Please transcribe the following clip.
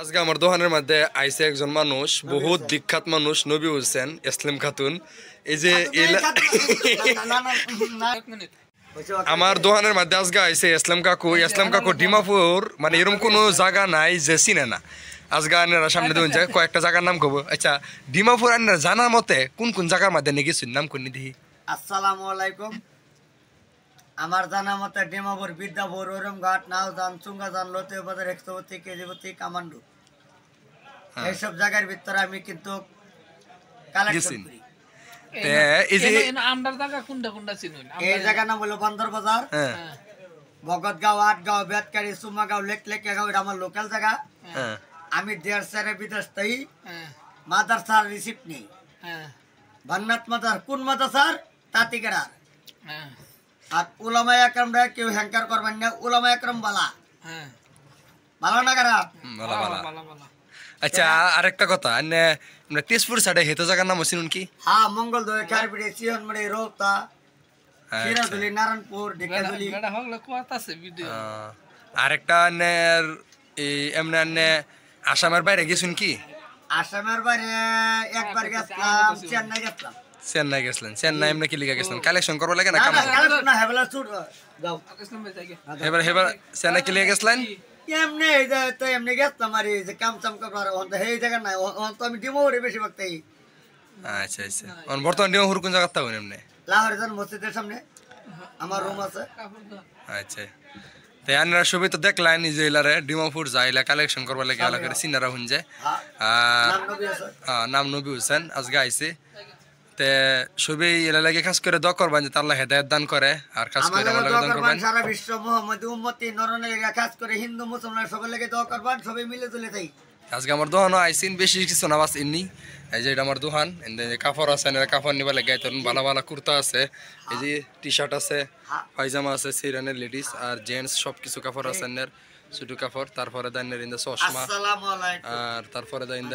আজকে আমার দোকানের মধ্যে আইসে একজন মানুষ, বহুত বিখ্যাত মানুষ, নবী হোসেন ইসলাম খাতুন। এই যে আমার দোকানের মধ্যে আজকে আইসে ইসলাম কাকু। ইসলাম কাকু ডিমাপুর মানে এরকম কোনো জায়গা নাই যে চিনে না। আজকে আনারা সামনে দেখুন যে কয়েকটা জায়গার নাম কব। আচ্ছা, ডিমাপুর আনারা জানার মতে কোন কোন জায়গার মধ্যে নিয়ে গেছেন, নাম কোন দিহি? আসসালামু আলাইকুম। আমার জানা মতে ডিমাপুর, বিদ্যাপুর, ওরমঘাট, নাওজান, চুঙ্গাজান, লতিয় বাজার, একশবতী, কেজিবতী, কামান্ডু, এইসব জায়গার ভিতরে আমি কিন্তু কালেকশন করি। এই জায়গার নাম হলো বন্দর বাজার, ভগতগাঁও, আটগাঁও, বেতকারি, সুমাগাঁও, লেকলেকিয়াগাঁও, এটা আমার লোকাল জায়গা। আমি দেড় সারে বিদেশ তাই মাদ্রাসার রিসিপ্ট নেই। ভান্নাত মাদার কোন মাদ্রাসার তাঁতিকেরার। আর উলামা একরামরা কেউ হ্যাঙ্কার করবেন না, উলামা একরাম বালা ভালো না খারাপ? আচ্ছা, আরেকটা কথা, মানে তেজপুর সাইডে হেতো জায়গার নাম হচ্ছিল কি? হ্যাঁ, মঙ্গল দই, খারপিড়ি, সিয়নমড়ি, রৌতা, শিরাদুলি, নারায়ণপুর, ঢেকাদুলি। আরেকটা এমনি আসামের বাইরে গেছেন কি? আসামের বাইরে একবার গেছিলাম, চেন্নাই গেছিলাম। চেন্নাই গেছিলেন? চেন্নাই এমনি কি লিগা গেছিলেন? কালেকশন করবো লাগে না? না, হেবেলা চুট যাও। হেবার চেন্নাই কি লিগা গেছিলেন? এমনি তো এমনি গেছিলাম আর এই যে কাম চাম করবার এই জায়গা নাই। তো আমি ডিমোরে বেশি ভাগতাই। আচ্ছা আচ্ছা, বর্তমান ডিমাপুর কোন জায়গা থাকুন এমনি? লাহোরে যান, মসজিদের সামনে আমার রুম আছে। আচ্ছা, তাই আপনারা সবই তো দেখলেন যে এলারে ডিমাপুর যাইলা কালেকশন করবার লাগে এলাকার সিনারা হুন যায়। নাম নবী হোসেন আজকে আইসে। তে সবই এলা লাগে খাস করে দোয়া করবেন যে আল্লাহ হেদায়েত দান করে, আর খাস করে আমার লাগে দান করবেন। সারা বিশ্ব মুহাম্মদ উম্মতি নরনের লাগে খাস করে হিন্দু মুসলমান সবার লাগে দোয়া করবেন, সবাই মিলে চলে যাই। আজকে আমার দোকানও আইসিন, বেশি কিছু না বাস ইন্নি। এই যে এটা আমার দোকান, কাপড় আছে, কাপড় নিবার লাগে ভালো ভালো কুর্তা আছে, এই যে টি শার্ট আছে, পায়জামা আছে, সিরানের লেডিস আর জেন্টস সব কিছু কাপড় আছে, ছোট কাপড়। তারপরে দাইনের চশমা, আর তারপরে দাইন